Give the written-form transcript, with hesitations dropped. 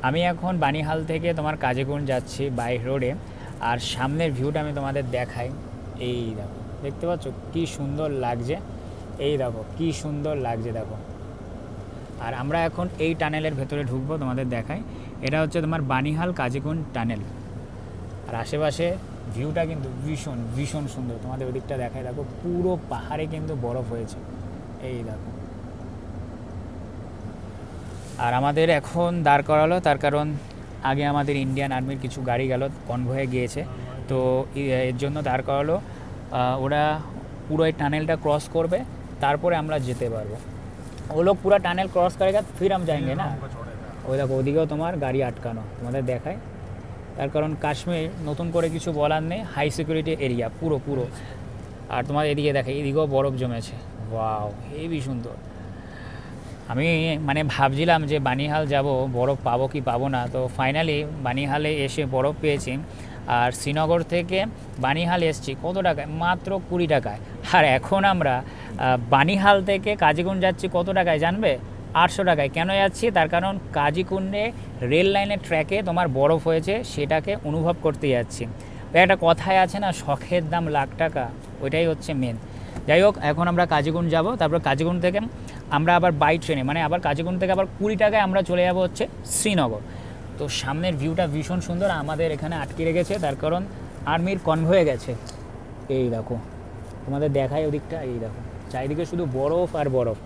আমি এখন বানিহাল থেকে তোমার কাজীগঞ্জ যাচ্ছি বাই রোডে। আর সামনের ভিউটা আমি তোমাদের দেখাই। এই দেখো, দেখতে পাচ্ছ কি সুন্দর লাগছে। এই দেখো কি সুন্দর লাগছে, দেখো। আর আমরা এখন এই টানেলের ভেতরে ঢুকবো, তোমাদের দেখাই। এটা হচ্ছে তোমার বানিহাল কাজীগঞ্জ টানেল। আর আশেপাশে ভিউটা কিন্তু ভীষণ ভীষণ সুন্দর। তোমাদের ওদিকটা দেখাই, দেখো পুরো পাহাড়ে কিন্তু বরফ হয়েছে। এই দেখো। আর আমাদের এখন দাঁড় করালো, তার কারণ আগে আমাদের ইন্ডিয়ান আর্মির কিছু গাড়ি গেল, কনভয়ে গিয়েছে, তো এর জন্য দাঁড় করালো। ওরা পুরো এই টানেলটা ক্রস করবে, তারপরে আমরা যেতে পারবো। ও লোক পুরো টানেল क्रॉस करेगा फिर हम जाएंगे না। ওই দেখো ওদিকেও তোমার গাড়ি আটকানো, তোমাদের দেখায়। তার কারণ কাশ্মীর নতুন করে কিছু বলার নেই, হাই সিকিউরিটি এরিয়া পুরো পুরো। আর তোমার এদিকে দেখে, এদিকেও বরফ জমেছে। ওয়াও, হেবি সুন্দর। আমি মানে ভাবছিলাম যে বানিহাল যাব, বরফ পাবো কি পাবো না, তো ফাইনালি বানিহালে এসে বরফ পেয়েছি। আর শ্রীনগর থেকে বানিহাল এসেছি কত টাকায়? মাত্র 20 টাকায়। আর এখন আমরা বানিহাল থেকে কাজীগঞ্জ যাচ্ছি কত টাকায় জানবে? 800 টাকায়। কেন যাচ্ছি? তার কারণ কাজীকুণ্ডে রেল লাইনের ট্র্যাকে তোমার বরফ হয়েছে, সেটাকে অনুভব করতে যাচ্ছি। ওই একটা কথায় আছে না, শখের দাম লাখ টাকা, ওইটাই হচ্ছে মেন। যাই হোক, এখন আমরা কাজীগঞ্জ যাব, তারপর কাজীগঞ্জ থেকে আমরা আবার বাই ট্রেনে, মানে আবার কাজীগঞ্জ থেকে আবার 20 টাকায় আমরা চলে যাব হচ্ছে শ্রীনগর। তো সামনের ভিউটা ভীষণ সুন্দর। আমাদের এখানে আটকে রেখেছে, তার কারণ আর্মির কনভয়ে গেছে। এই দেখো, তোমাদের দেখায় ওদিকটা, এই দেখো চারিদিকে শুধু বরফ আর বরফ।